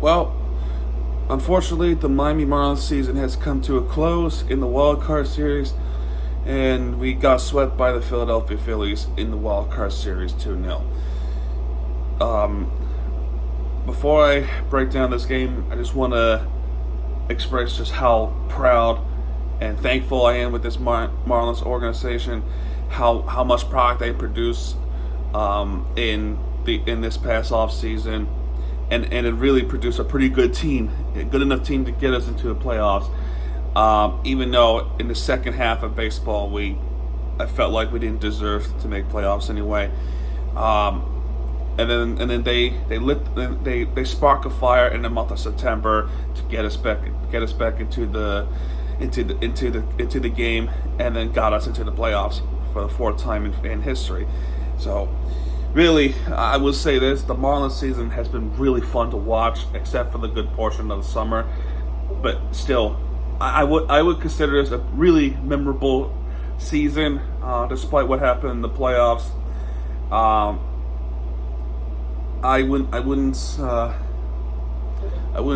Well, unfortunately, the Miami Marlins season has come to a close in the wild card series, and we got swept by the Philadelphia Phillies in the wild card series 2-0. Before I break down this game, I just want to express just how proud and thankful I am with this Marlins organization, how much product they produce in this past off season, and it really produced a pretty good team, a good enough team to get us into the playoffs. Even though in the second half of baseball, I felt like we didn't deserve to make playoffs anyway. And then they spark a fire in the month of September to get us back into the game, and then got us into the playoffs for the fourth time in history. So really, I will say this: the Marlins season has been really fun to watch, except for the good portion of the summer. But still, I would consider this a really memorable season, despite what happened in the playoffs. I wouldn't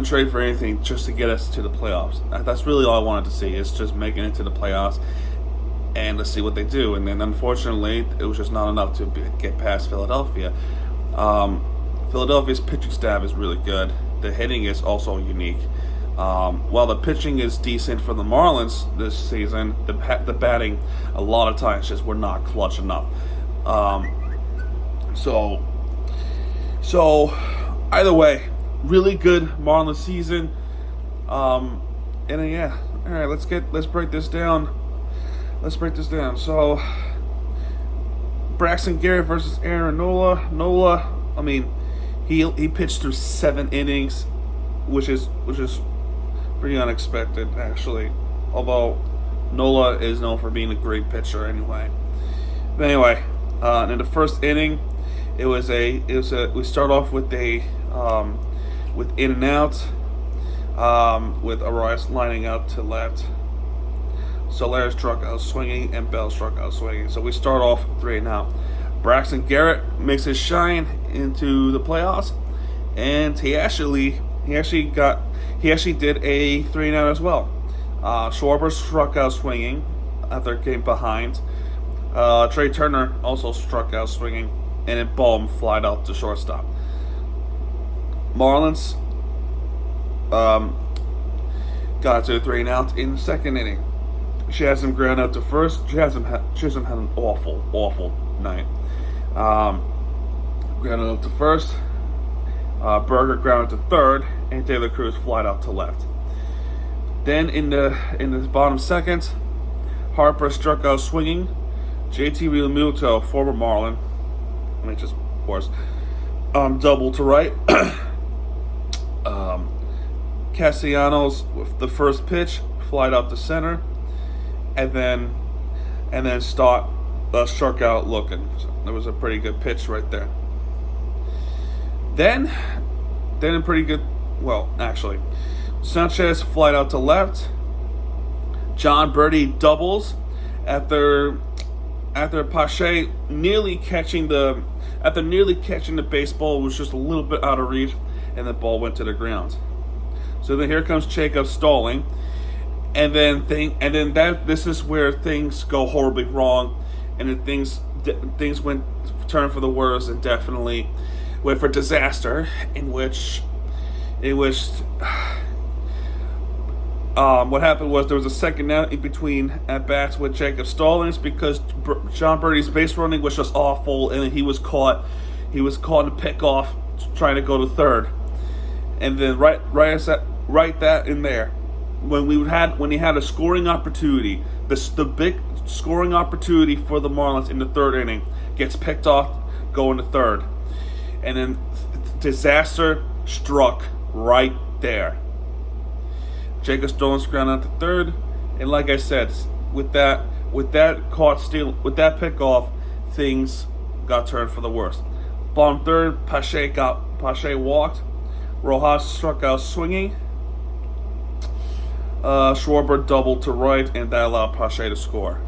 trade for anything just to get us to the playoffs. That's really all I wanted to see, is just making it to the playoffs, and let's see what they do. And then unfortunately, it was just not enough to get past Philadelphia. Philadelphia's pitching staff is really good. The hitting is also unique. While the pitching is decent for the Marlins this season, the batting a lot of times just were not clutch enough. So either way, really good Marlins season. And then, yeah, all right, let's break this down. So Braxton Garrett versus Aaron Nola. Nola, I mean, he pitched through 7 innings, which is pretty unexpected, actually. Although Nola is known for being a great pitcher anyway. But anyway, in the first inning, we start off with with in and out, with Arias lining up to left. Soler struck out swinging, and Bell struck out swinging. So we start off 3-0. Braxton Garrett makes his shine into the playoffs, and he actually did a 3-0 as well. Schwarber struck out swinging after getting behind. Trey Turner also struck out swinging, and then Bohm flied out to shortstop. Marlins got to a 3-0 in the second inning. Shazam ground out to first. Shazam had an awful night. Grounded out to first. Berger grounded to third, and Taylor Cruz flied out to left. Then in the bottom second, Harper struck out swinging. JT Realmuto, former Marlin, just of course, double to right. Castellanos with the first pitch flied out to center, and then Stott struck out looking. So there was a pretty good pitch right there. Then a pretty good, well, actually, Sanchez flied out to left. John Birdie doubles after Pache nearly catching the baseball was just a little bit out of reach, and the ball went to the ground. So then here comes Jacob stalling, and then this is where things go horribly wrong, and then things turned for the worse, and definitely went for disaster. What happened was there was a second out in between at bats with Jacob Stallings, because John Birdie's base running was just awful, and he was caught in a pickoff trying to go to third. And then right that in there, when he had a scoring opportunity, the big scoring opportunity for the Marlins in the third inning, gets picked off going to third, and then disaster struck right there. Jacob Stallings grounded out to third, and like I said, with that pickoff, things got turned for the worst. Bottom third, Pache walked. Rojas struck out swinging. Schwarber doubled to right, and that allowed Pache to score.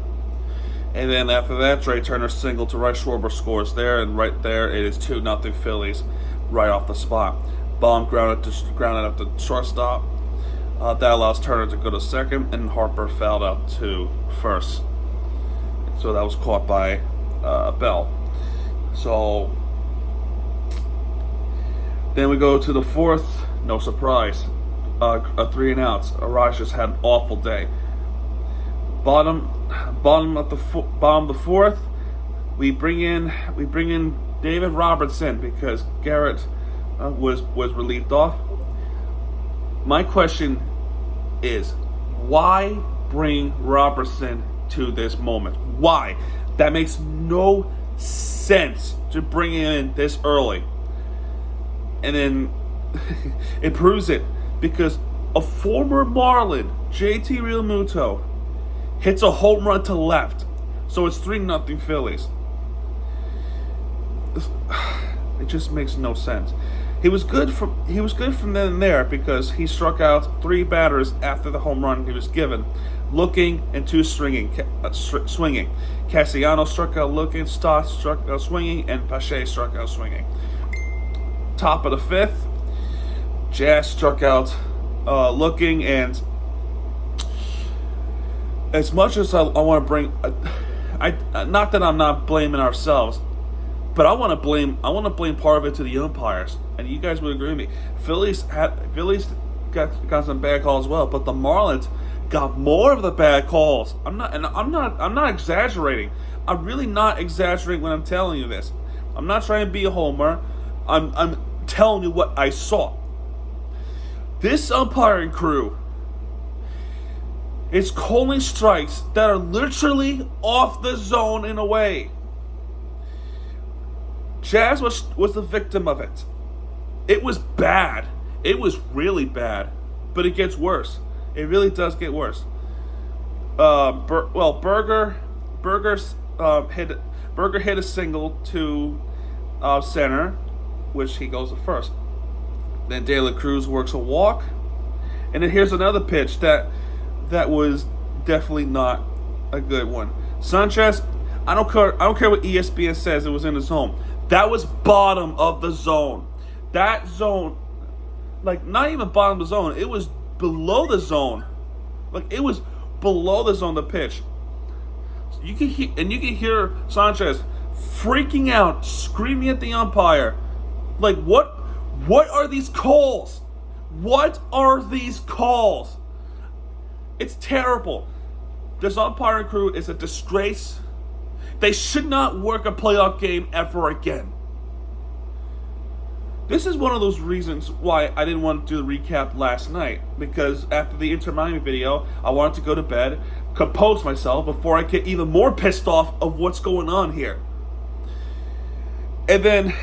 And then after that, Trey Turner singled to right. Schwarber scores there, and right there it is 2-0 Phillies right off the spot. Bomb grounded out to shortstop. That allows Turner to go to second, and Harper fouled out to first. So that was caught by Bell. So then we go to the fourth. No surprise. A 3 and outs. Araj just had an awful day. Bottom of the fourth. We bring in David Robertson because Garrett was relieved off. My question is, why bring Robertson to this moment? Why? That makes no sense to bring him in this early. And then it proves it because a former Marlin, JT Realmuto, hits a home run to left. So it's 3-0 Phillies. It just makes no sense. He was good from then and there because he struck out 3 batters after the home run he was given, looking and 2 swinging. Cassiano struck out looking, Stott struck out swinging, and Pache struck out swinging. Top of the 5th, Jazz struck out looking, and as much as I want to bring, not that I'm not blaming ourselves, but I want to blame part of it to the umpires, and you guys would agree with me. Phillies got some bad calls as well, but the Marlins got more of the bad calls. I'm not exaggerating. I'm really not exaggerating when I'm telling you this. I'm not trying to be a homer. I'm telling you what I saw. This umpiring crew is calling strikes that are literally off the zone in a way. Jazz was the victim of it. It was bad. It was really bad. But it gets worse. It really does get worse. Berger hit a single to center, which he goes to first. Then De La Cruz works a walk. And then here's another pitch that was definitely not a good one. Sanchez, I don't care what ESPN says, it was in the zone. That was bottom of the zone. That zone, like not even bottom of the zone, it was below the zone. Like it was below the zone, the pitch. You can hear Sanchez freaking out, screaming at the umpire. Like what are these calls? What are these calls? It's terrible. This umpiring crew is a disgrace. They should not work a playoff game ever again. This is one of those reasons why I didn't want to do the recap last night. Because after the Inter Miami video, I wanted to go to bed, compose myself before I get even more pissed off of what's going on here. And then,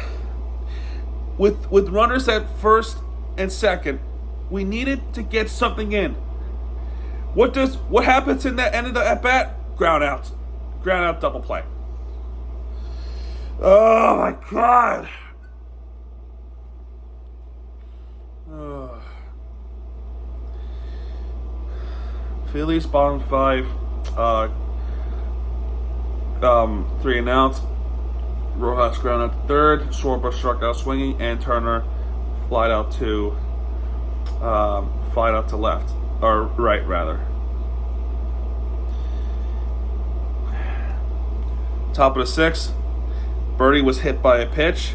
with runners at first and second, we needed to get something in. What happens in that end of the at bat? Ground out double play. Oh my God. Phillies bottom 5, 3 and out. Rojas ground out to third. Schwarber struck out swinging, and Turner flied out to left, or right rather. Top of the 6th, Birdie was hit by a pitch,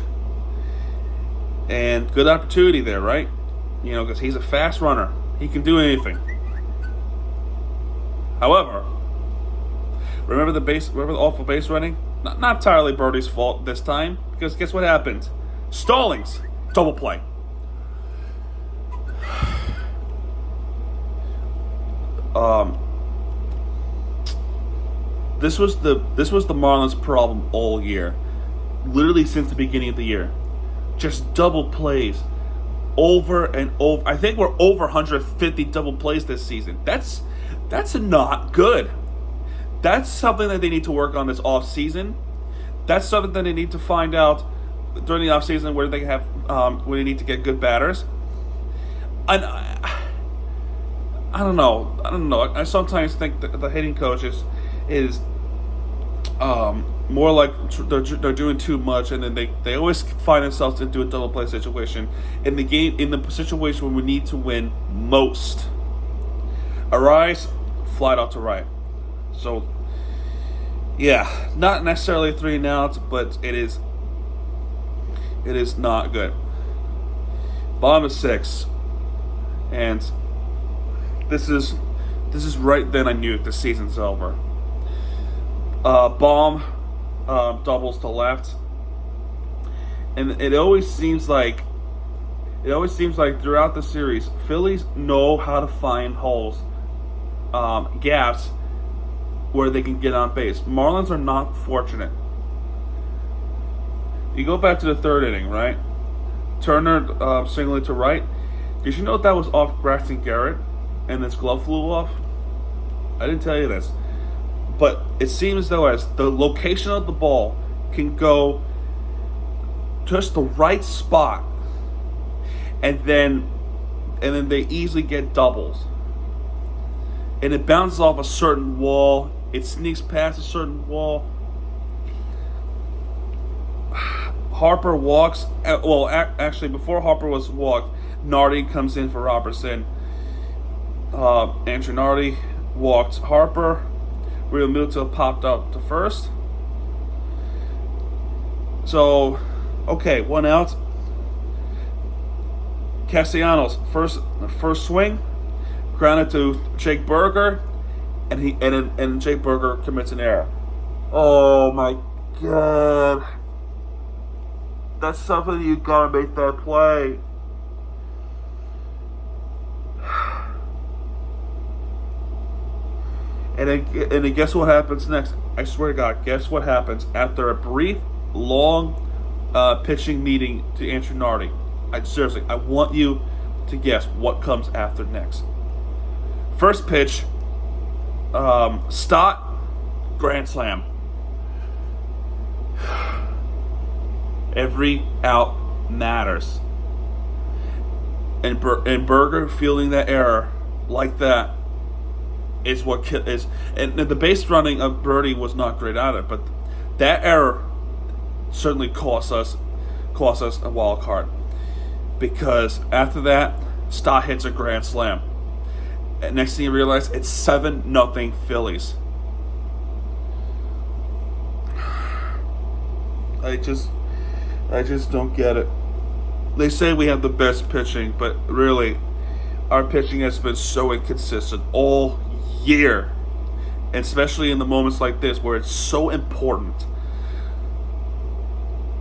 and good opportunity there, right? You know, because he's a fast runner. He can do anything. However, remember the awful base running? Not entirely Birdie's fault this time, because guess what happened? Stallings, double play. This was the Marlins' problem all year, literally since the beginning of the year. Just double plays, over and over. I think we're over 150 double plays this season. That's not good. That's something that they need to work on this off season. That's something that they need to find out during the off season where they have where they need to get good batters. And I don't know. I sometimes think that the hitting coach is more like they're doing too much, and then they always find themselves into a double play situation in the situation where we need to win most. Arise, flat out to right. So, yeah, not necessarily 3 and outs, but it is not good. Bottom of 6, and this is right then I knew the season's over. Bomb doubles to left, and it always seems like throughout the series, Phillies know how to find holes, gaps where they can get on base. Marlins are not fortunate. You go back to the 3rd inning, right? Turner singling to right. Did you know that was off Braxton Garrett, and his glove flew off? I didn't tell you this. But it seems though as the location of the ball can go just the right spot, and then they easily get doubles. And it bounces off a certain wall. It sneaks past a certain wall. Harper walks. Well, actually, before Harper was walked, Nardi comes in for Robertson. Andrew Nardi walked Harper. Real Muto popped up to first. So, okay, 1 out. Castellanos first swing, grounded to Jake Burger, and Jake Burger commits an error. Oh my God, that's something you gotta make that play. And then guess what happens next? I swear to God, guess what happens after a brief, long pitching meeting to Andrew Nardi? Seriously, I want you to guess what comes after next. First pitch, Stott, grand slam. Every out matters. And Burger feeling that error like that is what is, and the base running of Birdie was not great either, but that error certainly cost us a wild card, because after that, Stott hits a grand slam, and next thing you realize, it's 7-0 Phillies. I just don't get it. They say we have the best pitching, but really, our pitching has been so inconsistent all year, and especially in the moments like this where it's so important.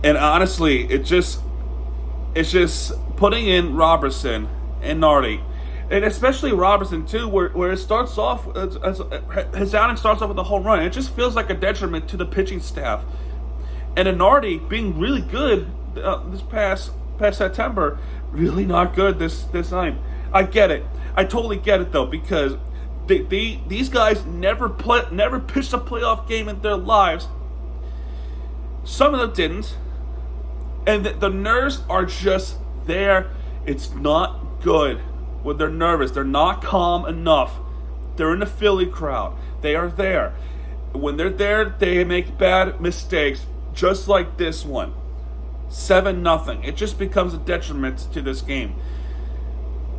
And honestly, it's just putting in Robertson and Nardi, and especially Robertson too, where it starts off his outing starts off with a home run. It just feels like a detriment to the pitching staff. And Nardi being really good this past September, really not good this time. I get it. I totally get it though, because these guys never pitched a playoff game in their lives. Some of them didn't, and the nerves are just there. It's not good when they're nervous. They're not calm enough. They're in the Philly crowd. They are there. When they're there, they make bad mistakes, just like this one. 7-0. It just becomes a detriment to this game.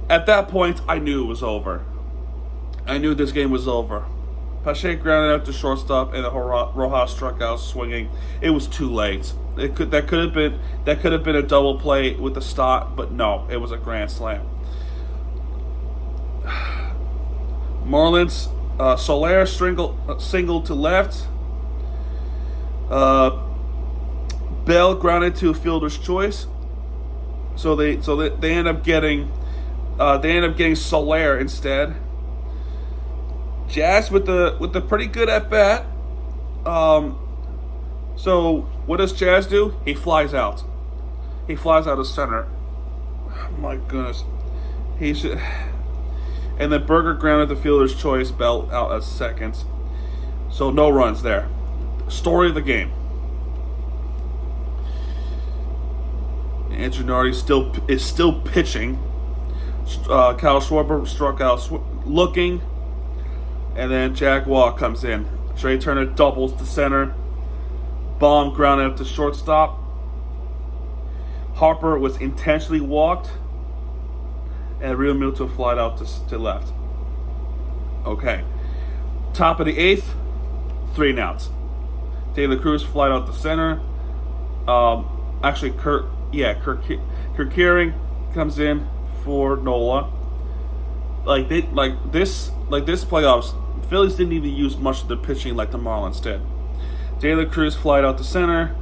At that point, I knew it was over. I knew this game was over. Pache grounded out to shortstop, and Rojas struck out swinging. It was too late. That could have been a double play with the Stott, but no, it was a grand slam. Marlins, Soler single to left. Bell grounded to a fielder's choice. So they end up getting Soler instead. Jazz with the pretty good at bat. So what does Jazz do? He flies out. He flies out of center. Oh my goodness. And then Burger grounded the fielder's choice. Bell out at second. So no runs there. Story of the game. Andrew Nardi is still pitching. Kyle Schwarber struck out looking. And then Jack Waugh comes in. Trey Turner doubles to center. Bomb grounded up to shortstop. Harper was intentionally walked, and Real Muto flied out to left. Okay. Top of the 8th, 3 outs. De La Cruz flied out to center. Actually, Kirk Keurig comes in for Nola. This playoffs, Phillies didn't even use much of the pitching like the Marlins did. De La Cruz flied out to center.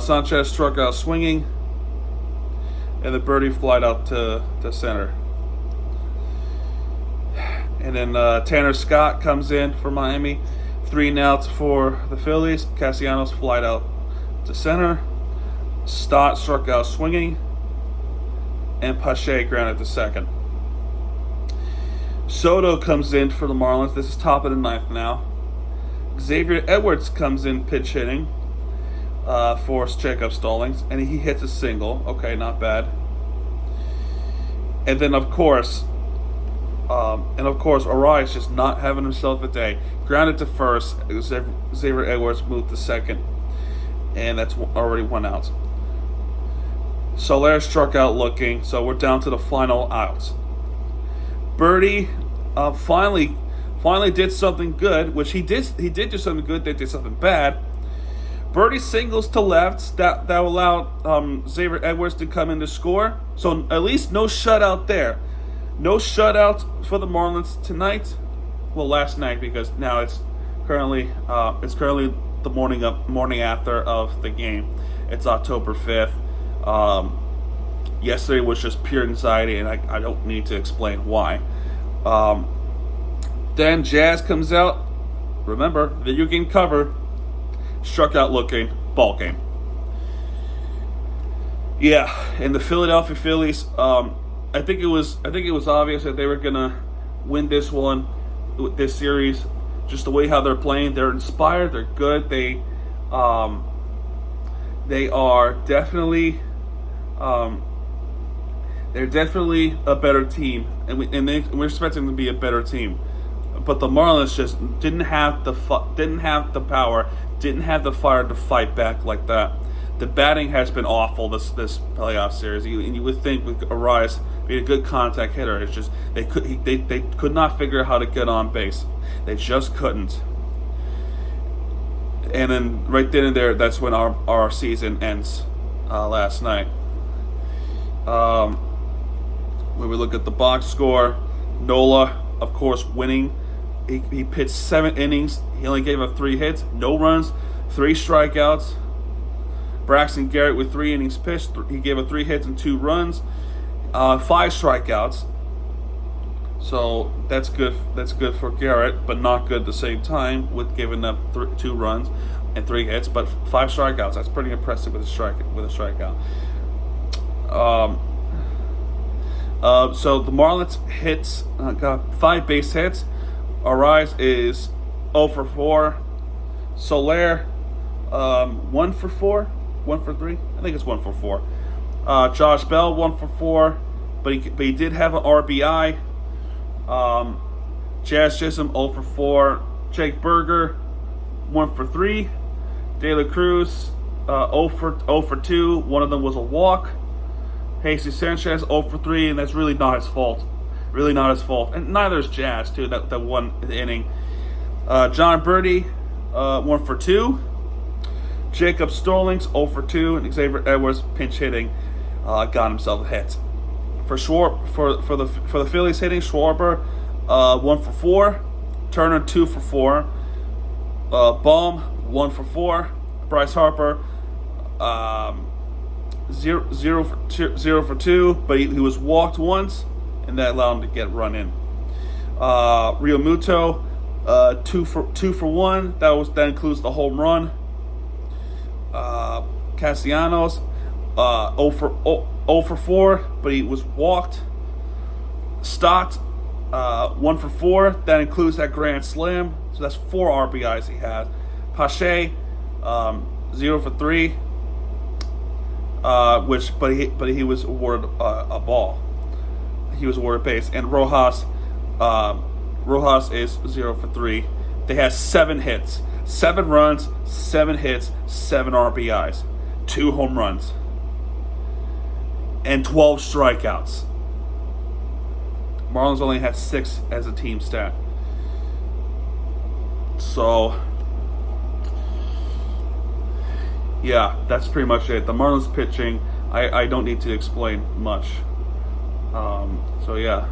Sanchez struck out swinging, and the birdie flied out to center. And then Tanner Scott comes in for Miami. 3 outs for the Phillies. Castellanos flied out to center. Stott struck out swinging, and Pache grounded to second. Soto comes in for the Marlins. This is top of the 9th now. Xavier Edwards comes in pitch hitting for Jacob Stallings, and he hits a single. Okay, not bad. And then, of course, Arias just not having himself a day. Grounded to first. Xavier Edwards moved to second, and that's already 1 out. Soler struck out looking, so we're down to the final outs. Birdie finally did something good, which he did do something good. They did something bad. Birdie singles to left that allowed Xavier Edwards to come in to score. So at least no shutout there. No shutout for the Marlins tonight. Well, last night, because now it's currently the morning after of the game. It's October 5th. Yesterday was just pure anxiety, and I don't need to explain why. Then Jazz comes out. Remember, video game cover. Struck out looking. Ball game. Yeah, and the Philadelphia Phillies. I think it was obvious that they were gonna win this series. Just the way how they're playing, they're inspired. They're good. They are definitely. They're definitely a better team, and we're expecting them to be a better team. But the Marlins just didn't have the power, didn't have the fire to fight back like that. The batting has been awful this playoff series, and you would think with Arias being a good contact hitter, it's just they could not figure out how to get on base. They just couldn't. And then right then and there, that's when our season ends last night. When we look at the box score, Nola, of course, winning. He pitched 7 innings. He only gave up 3 hits, no runs, 3 strikeouts. Braxton Garrett with 3 innings pitched. He gave up 3 hits and 2 runs, 5 strikeouts. So that's good. That's good for Garrett, but not good at the same time with giving up 2 runs and 3 hits, but 5 strikeouts. That's pretty impressive with a strikeout. So the Marlins got 5 base hits. Arias is 0 for 4. Soler 1 for 4, 1 for 3. I think it's 1 for 4. Josh Bell 1 for 4, but he did have an RBI. Jazz Chisholm 0 for 4. Jake Berger 1 for 3. De La Cruz 0 for 2. One of them was a walk. Jesus Sanchez 0 for 3, and that's really not his fault. Really not his fault. And neither is Jazz, too, that won the inning. John Birdie 1 for 2. Jacob Stallings 0 for 2, and Xavier Edwards pinch hitting got himself a hit. For the Phillies hitting, Schwarber 1 for 4. Turner 2 for 4. Baum 1 for 4. Bryce Harper 0 for 2, but he was walked once, and that allowed him to get run in. Real Muto 2 for 1. That includes the home run. Castellanos 0 for 4, but he was walked. Stott 1 for 4. That includes that grand slam. So that's 4 RBIs he has. Pache 0 for 3. But he was awarded a ball. He was awarded base, and Rojas is 0 for 3. They had 7 hits, 7 runs, 7 hits, 7 RBIs, 2 home runs, and 12 strikeouts. Marlins only had 6 as a team stat. So, yeah, that's pretty much it. The Marlins pitching, I don't need to explain much. So yeah,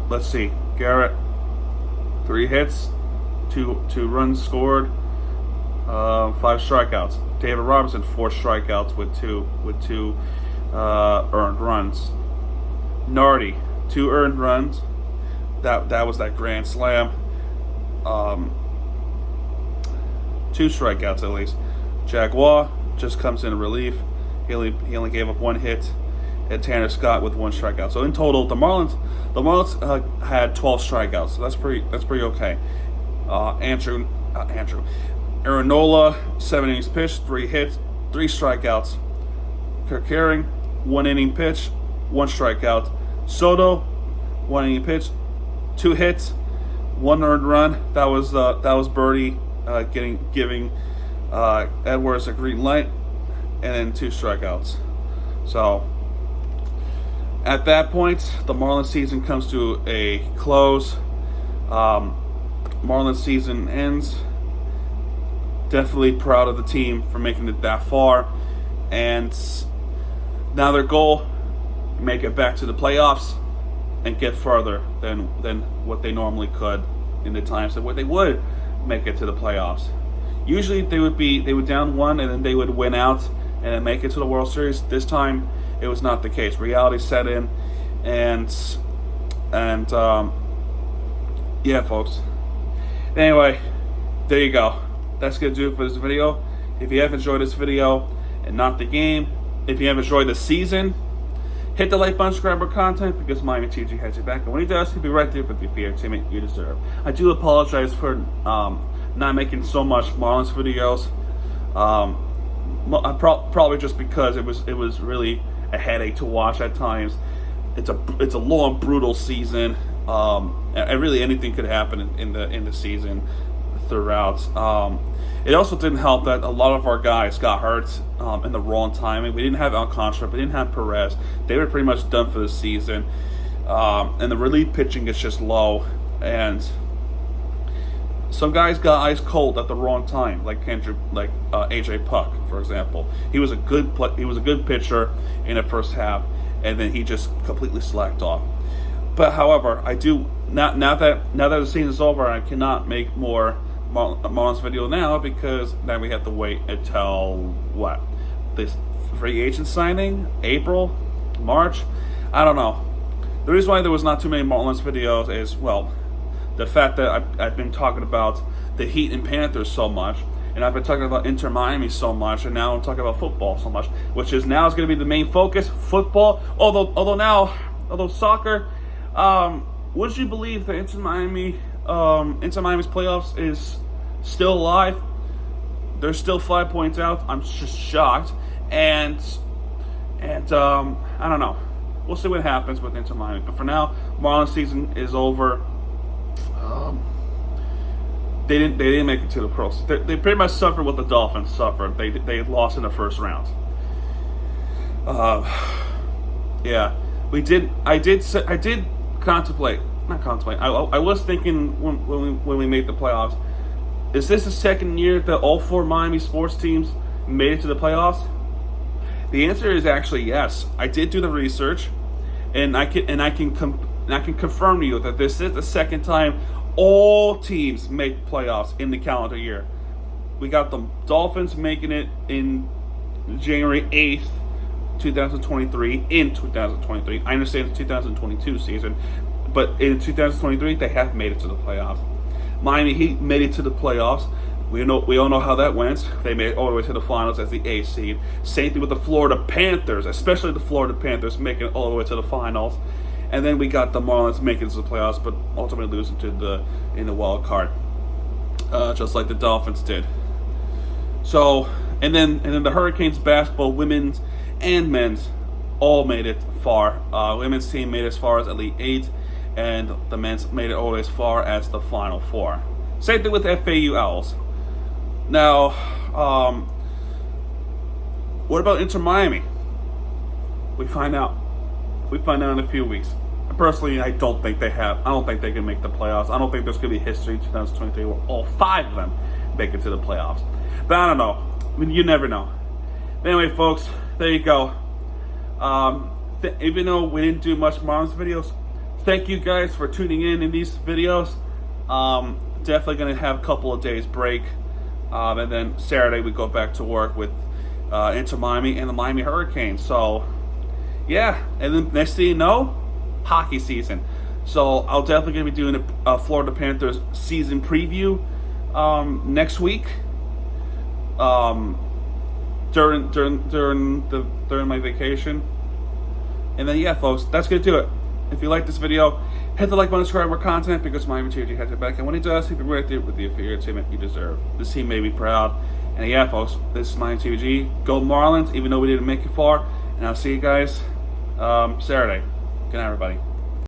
let's see. Garrett, 3 hits, 2 runs scored, 5 strikeouts. David Robertson, 4 strikeouts with two earned runs. Nardi, 2 earned runs. That was that grand slam. 2 strikeouts at least. Jaguar just comes in relief. He only gave up 1 hit. And Tanner Scott with 1 strikeout. So in total, the Marlins had 12 strikeouts. So that's pretty okay. Aaron Nola, 7 innings pitched, 3 hits, 3 strikeouts. Kirk Herring, 1 inning pitch, 1 strikeout. Soto, 1 inning pitch, 2 hits, 1 earned run. That was Birdie giving Edwards a green light, and then 2 strikeouts. So at that point, the Marlins season comes to a close. Marlins season ends. Definitely proud of the team for making it that far, and now their goal, make it back to the playoffs and get further than what they normally could in the times that they would make it to the playoffs. Usually they would down 1 and then they would win out and then make it to the World Series. This time it was not the case. Reality set in, and yeah, folks. Anyway, there you go. That's gonna do it for this video. If you have enjoyed this video and not the game, if you have enjoyed the season, hit the like button, subscribe for content, because Miami TG has your back, and when he does, he'll be right there with you for the entertainment you deserve. I do apologize for not making so much Marlins videos. Probably just because it was really a headache to watch at times. It's a long, brutal season, and really anything could happen in the season throughout. It also didn't help that a lot of our guys got hurt in the wrong timing. We didn't have Alcantara, we didn't have Perez. They were pretty much done for the season, and the relief pitching is just low, and some guys got ice cold at the wrong time, like AJ Puck, for example. He was a good pitcher in the first half, and then he just completely slacked off. But however, I do now that the season's over, I cannot make more Marlins video now, because now we have to wait until this free agent signing, April, March. I don't know. The reason why there was not too many Marlins videos is, well, the fact that I've been talking about the Heat and Panthers so much, and I've been talking about Inter Miami so much, and now I'm talking about football so much, which is now is going to be the main focus, football. Although soccer, would you believe that Inter Miami's playoffs is still alive? They're still 5 points out. I'm just shocked, and I don't know. We'll see what happens with Inter Miami. But for now, Marlins season is over. They didn't make it to the pros. They pretty much suffered what the Dolphins suffered. They lost in the first round. Yeah, we did. I did contemplate. Not contemplate. I was thinking when we made the playoffs, is this the second year that all 4 Miami sports teams made it to the playoffs? The answer is actually yes. I did do the research, and I can confirm to you that this is the second time all teams make playoffs in the calendar year. We got the Dolphins making it in January 8th, 2023, in 2023. I understand it's 2022 season, but in 2023, they have made it to the playoffs. Miami Heat made it to the playoffs. We all know how that went. They made it all the way to the finals as the 8th seed. Same thing with the Florida Panthers, especially the Florida Panthers making it all the way to the finals. And then we got the Marlins making it to the playoffs, but ultimately losing in the wild card, just like the Dolphins did. So, and then the Hurricanes basketball, women's and men's, all made it far. Women's team made as far as Elite 8, and the Mets made it all as far as the Final Four. Same thing with FAU Owls. Now, what about Inter Miami? We find out. We find out in a few weeks. Personally, I don't think they can make the playoffs. I don't think there's going to be history in 2023 where all 5 of them make it to the playoffs. But I don't know. I mean, you never know. But anyway, folks, there you go. Even though we didn't do much Marlins videos, thank you guys for tuning in these videos. Definitely going to have a couple of days break. And then Saturday we go back to work with Inter Miami and the Miami Hurricanes. So, yeah. And then next thing you know, hockey season. So I'll definitely going to be doing a Florida Panthers season preview next week. During my vacation. And then yeah, folks, that's gonna do it. If you like this video, hit the like button, subscribe for more content, because Miami TVG has it back, and when he does, he'll be right there with the affiliate team you deserve. This team made me proud. And yeah, folks, this is Miami TVG. Go Marlins, even though we didn't make it far. And I'll see you guys Saturday. Good night, everybody.